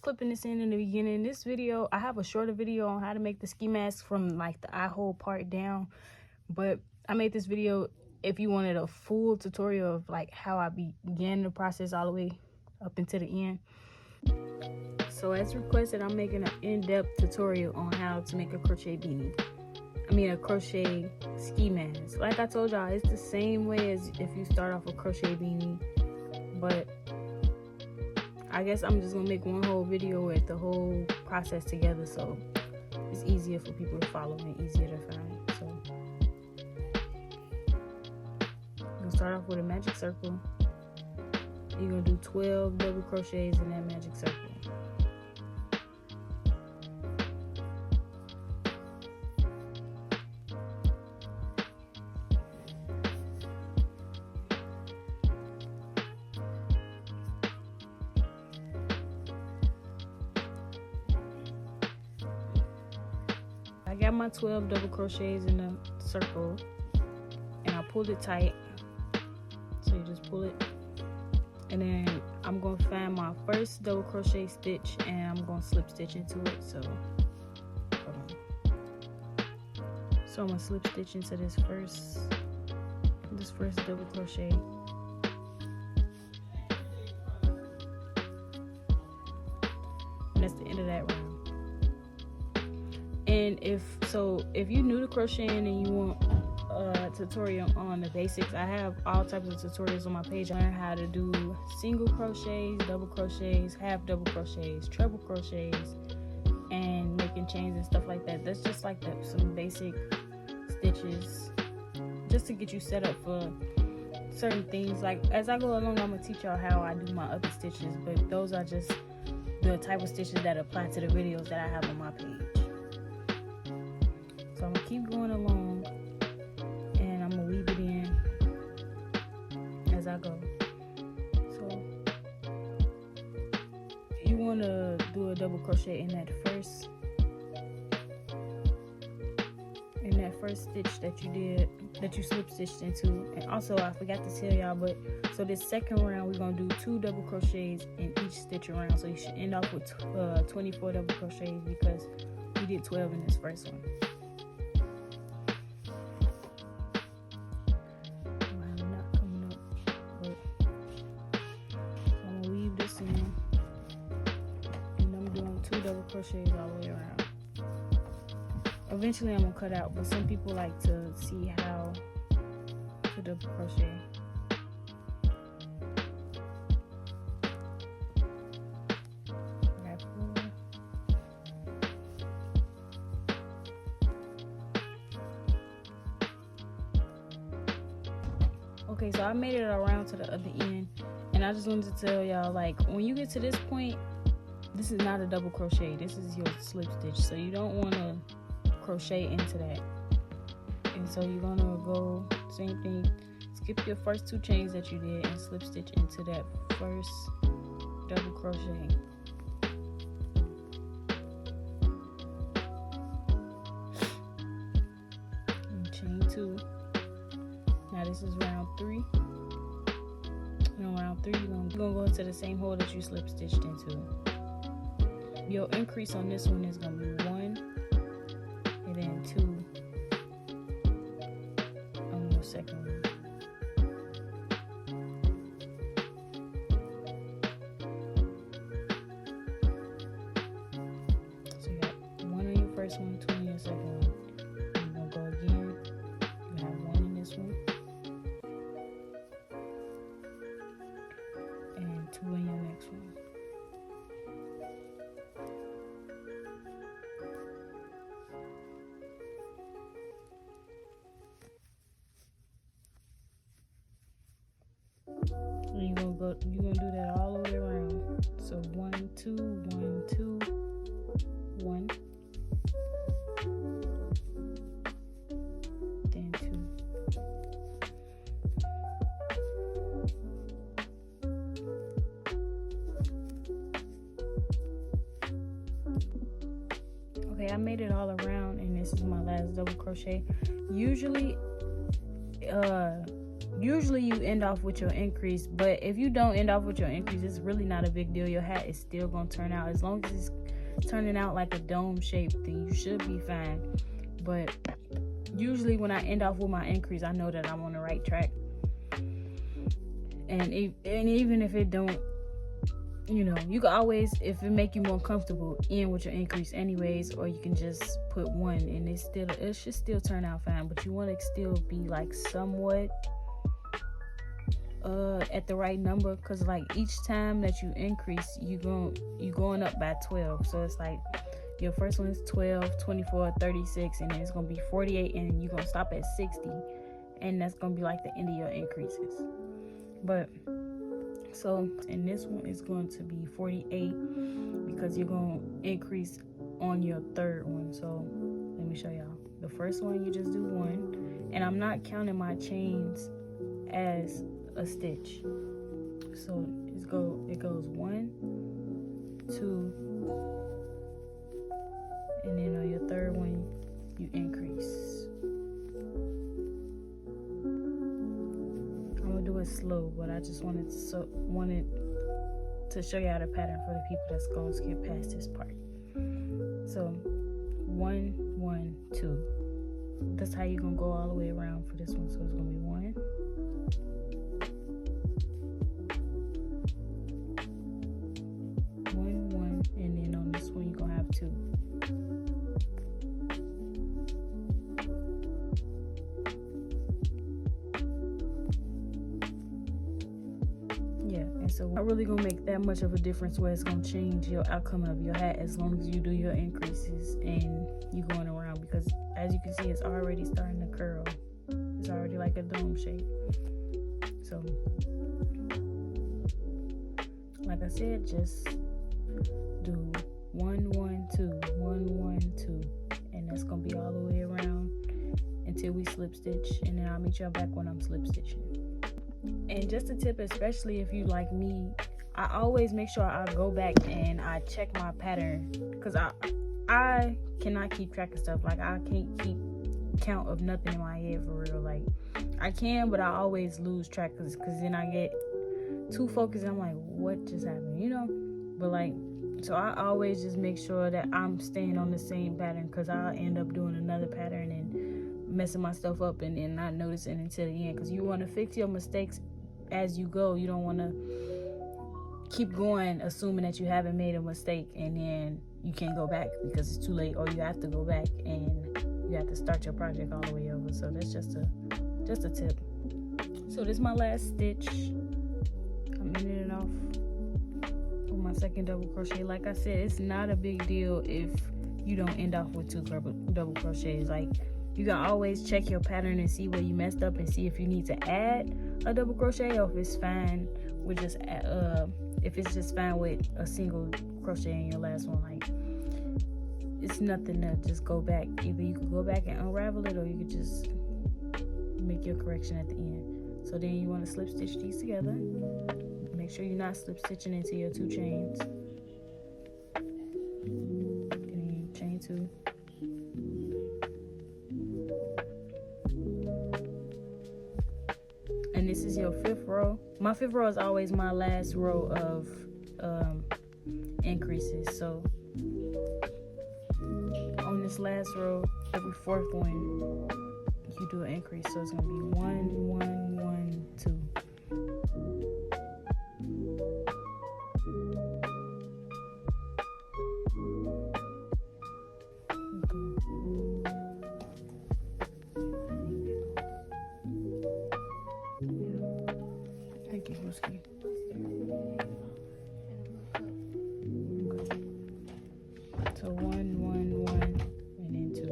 clipping this in the beginning. This video, I have a shorter video on how to make the ski mask from like the eye hole part down, but I made this video if you wanted a full tutorial of like how I began the process all the way up into the end. So as requested, I'm making an in-depth tutorial on how to make a crochet beanie. A crochet ski mask. Like I told y'all, it's the same way as if you start off a crochet beanie, but I guess I'm just gonna make one whole video with the whole process together, so it's easier for people to follow and easier to find. So I'm gonna start off with a magic circle. You're gonna do 12 double crochets in that magic circle. I got my 12 double crochets in the circle and I pulled it tight, so you just pull it, and then I'm going to find my first double crochet stitch and I'm going to slip stitch into it. So hold on. So I'm going to slip stitch into this first double crochet, and that's the end of that round. And if you're new to crocheting and you want a tutorial on the basics, I have all types of tutorials on my page. I learn how to do single crochets, double crochets, half double crochets, treble crochets, and making chains and stuff like that. That's just like some basic stitches just to get you set up for certain things. Like as I go along, I'm gonna teach y'all how I do my other stitches, but those are just the type of stitches that apply to the videos that I have on my page. So I'm gonna keep going along and I'm gonna weave it in as I go. So you wanna do a double crochet in that first stitch that you did, that you slip stitched into. And also I forgot to tell y'all, but so this second round we're gonna do 2 double crochets in each stitch around, so you should end up with 24 double crochets because we did 12 in this first one. Double crochets all the way around. Eventually I'm gonna cut out, but some people like to see how to double crochet. Got 4. Okay, so I made it around to the other end, and I just wanted to tell y'all, like, when you get to this point, this is not a double crochet, this is your slip stitch, so you don't want to crochet into that. And so you're gonna go same thing, skip your first 2 chains that you did and slip stitch into that first double crochet. And chain 2. Now this is round 3. And round 3 you're gonna go into the same hole that you slip stitched into. Your increase on this one is going to be 1 and then 2 on your second one. So you got 1 on your first one, 2 on your second one. You're going to go again. You have 1 in this one and 2 in your next one. You're gonna do that all the way around. So 1, 2, 1, 2, 1, then 2. Okay, I made it all around, and this is my last double crochet. Usually usually you end off with your increase, but if you don't end off with your increase, it's really not a big deal. Your hat is still gonna turn out. As long as it's turning out like a dome shape, then you should be fine. But usually when I end off with my increase, I know that I'm on the right track. And even if it don't, you can always, if it make you more comfortable, end with your increase anyways, or you can just put one, and it should still turn out fine. But you want to still be like somewhat at the right number, because like each time that you increase, you going up by 12. So it's like your first one is 12, 24, 36, and then it's gonna be 48, and you're gonna stop at 60, and that's gonna be like the end of your increases. But so, and this one is going to be 48 because you're going to increase on your third one. So let me show y'all. The first one, you just do one, and I'm not counting my chains as a stitch. So it goes 1, 2, and then on your third one, you increase. Do it slow, but I just wanted to show you how the pattern for the people that's going to skip past this part. So 1, 1, 2. That's how you're gonna go all the way around for this one. So it's gonna be 1, 1, 1, and then on this one you're gonna have 2. So not really gonna make that much of a difference where it's gonna change your outcome of your hat, as long as you do your increases and you going around, because as you can see, it's already starting to curl. It's already like a dome shape. So like I said, just do 1, 1, 2, 1, 1, 2, and that's gonna be all the way around until we slip stitch, and then I'll meet y'all back when I'm slip stitching. And just a tip, especially if you like me, I always make sure I go back and I check my pattern, because I cannot keep track of stuff. Like, I can't keep count of nothing in my head for real. Like, I can, but I always lose track, because then I get too focused and I'm like, what just happened, But like, so I always just make sure that I'm staying on the same pattern, because I'll end up doing another pattern and messing my stuff up and then not noticing until the end, because you want to fix your mistakes as you go. You don't want to keep going assuming that you haven't made a mistake and then you can't go back because it's too late, or you have to go back and you have to start your project all the way over. So that's just a tip. So this is my last stitch. I'm ending it off with my second double crochet. Like I said, it's not a big deal if you don't end off with 2 double crochets. Like, you can always check your pattern and see where you messed up and see if you need to add a double crochet, or if it's fine with just fine with a single crochet in your last one. Like, it's nothing to just go back. Either you could go back and unravel it, or you could just make your correction at the end. So then you want to slip stitch these together. Make sure you're not slip stitching into your 2 chains. And then chain 2. And this is your 5th row. My 5th row is always my last row of increases. So on this last row, every 4th one, you do an increase. So it's gonna be 1, 1, 1, 2. So 1, 1, 1, and then 2.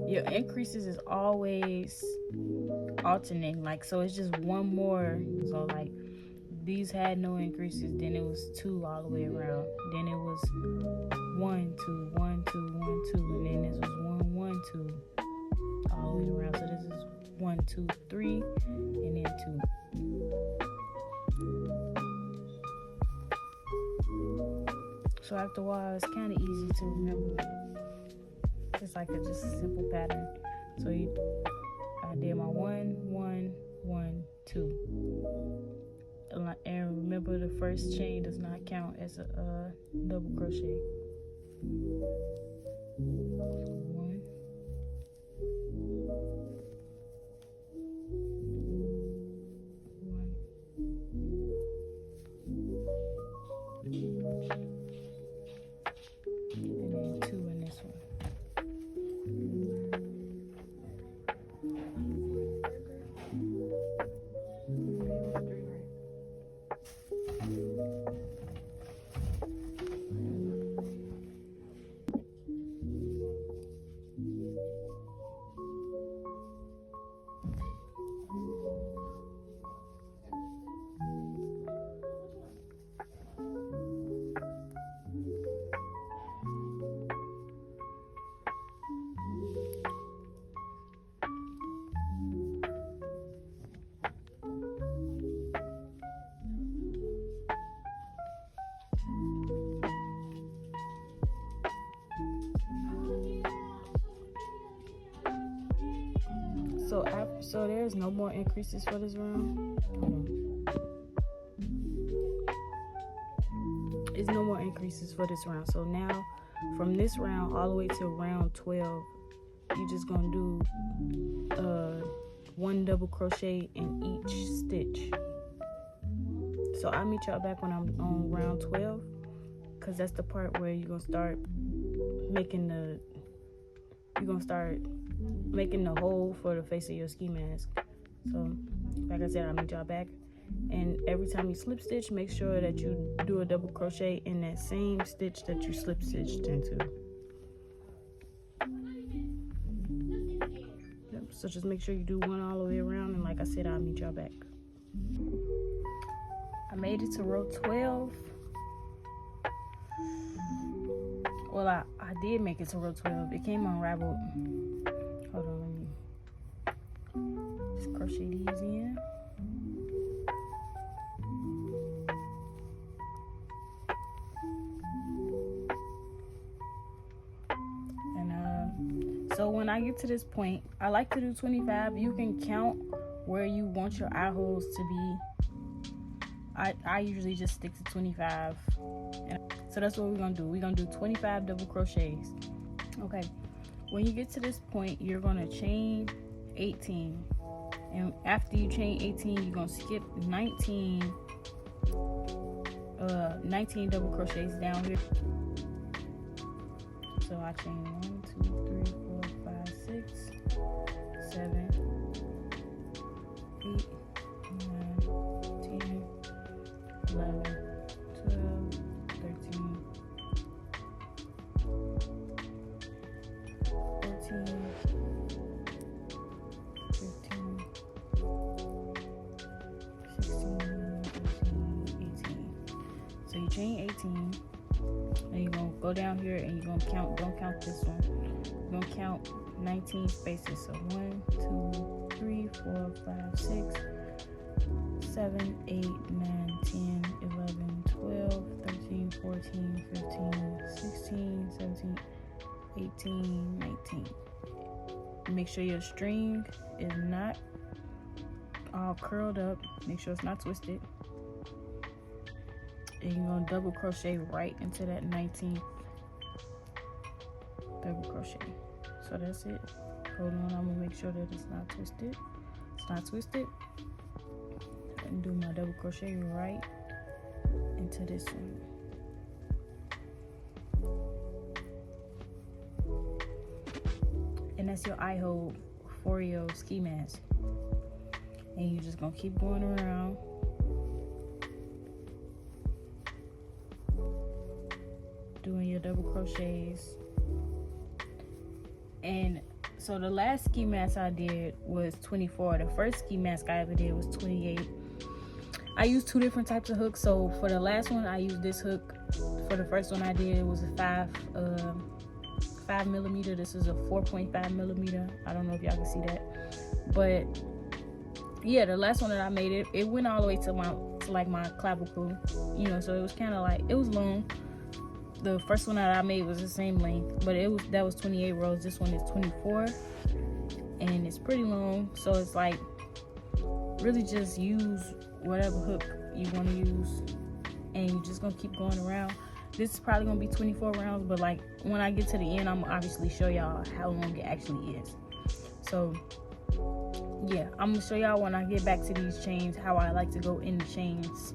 Your increases is always alternating, like, so it's just one more. So like, these had no increases, then it was 2 all the way around, then it was 1, 2, 1, 2, 1, 2, and then this was 1, 1, 2 all the way around. So this is 1, 2, 3, and then 2. So after a while, it's kind of easy to remember. It's like just a simple pattern. So I did my 1, 1, 1, 2. And remember, the first chain does not count as a double crochet. 1, 1, and then 2 in this one. So there's no more increases for this round. There's no more increases for this round. So now from this round all the way to round 12, you're just gonna do 1 double crochet in each stitch. So I'll meet y'all back when I'm on round 12, because that's the part where you're gonna start making the hole for the face of your ski mask. So like I said, I'll meet y'all back, and every time you slip stitch, make sure that you do a double crochet in that same stitch that you slip stitched into. Yep, so just make sure you do 1 all the way around, and like I said, I'll meet y'all back. I made it to row 12. Well, I did make it to row 12. It came unraveled. Hold on, let me just crochet these in. And so when I get to this point, I like to do 25. You can count where you want your eye holes to be. I usually just stick to 25. And so that's what we're gonna do. We're gonna do 25 double crochets. Okay. When you get to this point, you're gonna chain 18, and after you chain 18, you're gonna skip 19 double crochets down here. So I chain 1, 2, 3, 4, 5, 6, 7, 8, 9, 10, 11, 12, 13, 14, 15, 16, 17, 18. So you chain 18, and you're gonna go down here and you're gonna count. Don't count this one. You're gonna count 19 spaces. So 1, 2, 3, 4, 5, 6, 7, 8, 9, 10, 11, 12, 13, 14, 15, 16, 17, 18, 19. Make sure your string is not all curled up. Make sure it's not twisted. And you're gonna double crochet right into that 19th double crochet. So that's it. Hold on, I'm gonna make sure that it's not twisted. It's not twisted. And do my double crochet right into this one. And that's your eye hole for your ski mask. And you're just gonna keep going around. Doing your double crochets. And so the last ski mask I did was 24. The first ski mask I ever did was 28. I used 2 different types of hooks. So for the last one, I used this hook. For the first one I did, it was a 5 millimeter. This is a 4.5 millimeter. I don't know if y'all can see that, but yeah, the last one that I made, it went all the way to my clavicle, you know. So it was kind of like, it was long. The first one that I made was the same length, but that was 28 rows. This one is 24, and it's pretty long. So it's like really just use whatever hook you want to use, and you're just gonna keep going around. This is probably gonna be 24 rounds, but like when I get to the end, I'm gonna obviously show y'all how long it actually is. So yeah, I'm gonna show y'all when I get back to these chains how I like to go in the chains,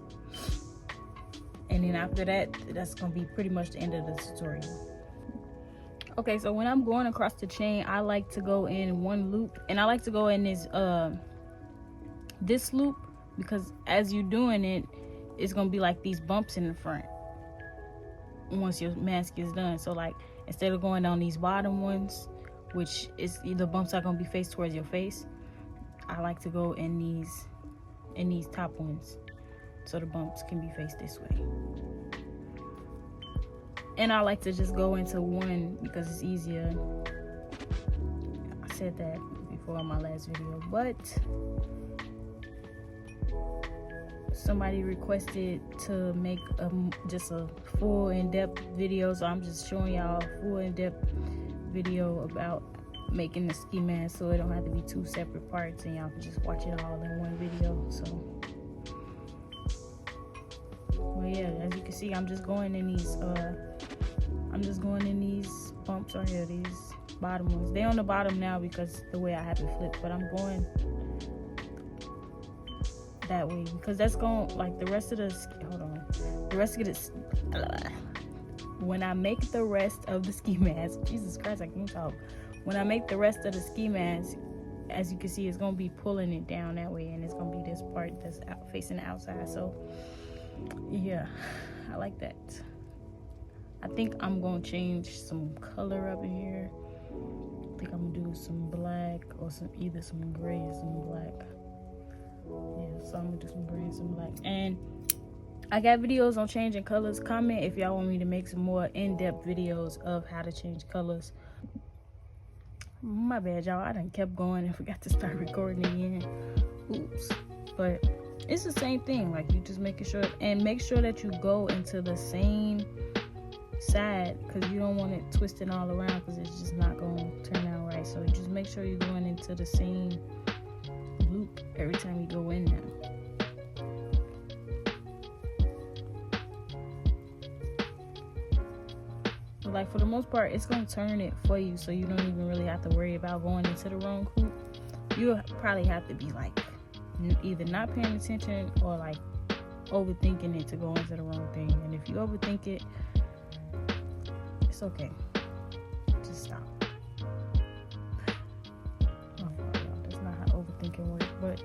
and then after that, that's gonna be pretty much the end of the tutorial. Okay, so when I'm going across the chain, I like to go in one loop, and I like to go in this loop, because as you're doing it, it's gonna be like these bumps in the front once your mask is done. So like, instead of going down these bottom ones, which is the bumps are gonna be faced towards your face, I like to go in these top ones, so the bumps can be faced this way. And I like to just go into one because it's easier. I said that before in my last video, but somebody requested to make just a full in-depth video, so I'm just showing y'all a full in-depth video about making the ski mask, so it don't have to be two separate parts and y'all can just watch it all in one video. So well, yeah, as you can see, I'm just going in these bumps right here, these bottom ones. They on the bottom now because the way I have it flipped, but I'm going that way because that's going, like, the rest of this, when I make the rest of the ski mask, Jesus Christ, I can't talk. When I make the rest of the ski mask, as you can see, it's gonna be pulling it down that way, and it's gonna be this part that's facing the outside. So yeah, I like that. I think I'm gonna change some color up in here. I think I'm gonna do some black or either some gray or some black. Yeah, so I'm gonna do some gray and some black. And I got videos on changing colors. Comment if y'all want me to make some more in-depth videos of how to change colors. My bad, y'all. I done kept going and forgot to start recording again. Oops. But it's the same thing. Like, you just making sure, and make sure that you go into the same side, because you don't want it twisting all around, because it's just not going to turn out right. So just make sure you're going into the same loop every time you go in there. Like, for the most part, it's gonna turn it for you, so you don't even really have to worry about going into the wrong hoop. You'll probably have to be like either not paying attention or like overthinking it to go into the wrong thing. And if you overthink it, it's okay. Just stop. Oh, that's not how overthinking works, but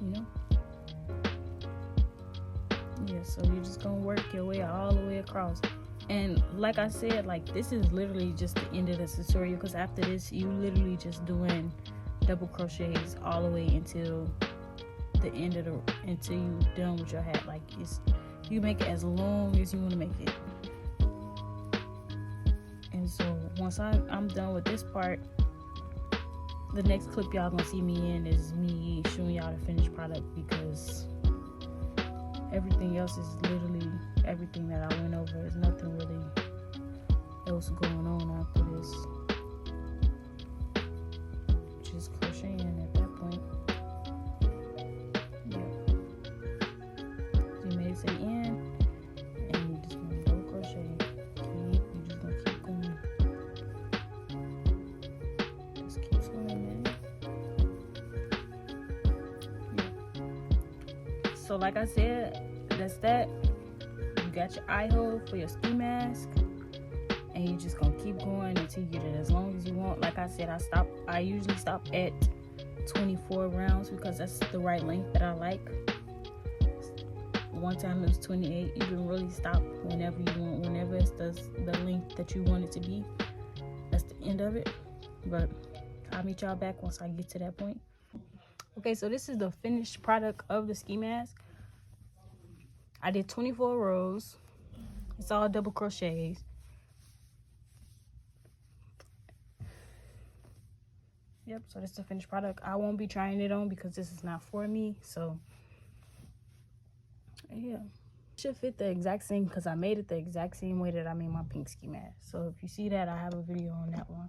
you know. Yeah, so you're just gonna work your way all the way across. And like I said, like, this is literally just the end of the tutorial, because after this you literally just doing double crochets all the way until the end of until you done with your hat. Like, you make it as long as you want to make it. And so once I'm done with this part, the next clip y'all gonna see me in is me showing y'all the finished product, because everything else is literally everything that I went over. There's nothing really else going on after this. Just crocheting at that point. Yeah. So you made it to the end, and you just gonna double crochet. You just gonna keep going. Just keep swimming, man. Yeah. So like I said, that's that. You got your eye hole for your ski mask, and you just gonna keep going until you get it as long as you want. Like I said, I usually stop at 24 rounds because that's the right length that I like. One time it was 28. You can really stop whenever you want, whenever it's the length that you want it to be. That's the end of it. But I'll meet y'all back once I get to that point. Okay, so this is the finished product of the ski mask. I did 24 rows. It's all double crochets. Yep, so this is the finished product. I won't be trying it on because this is not for me. So yeah, it should fit the exact same, because I made it the exact same way that I made my pink ski mask. So if you see that, I have a video on that one.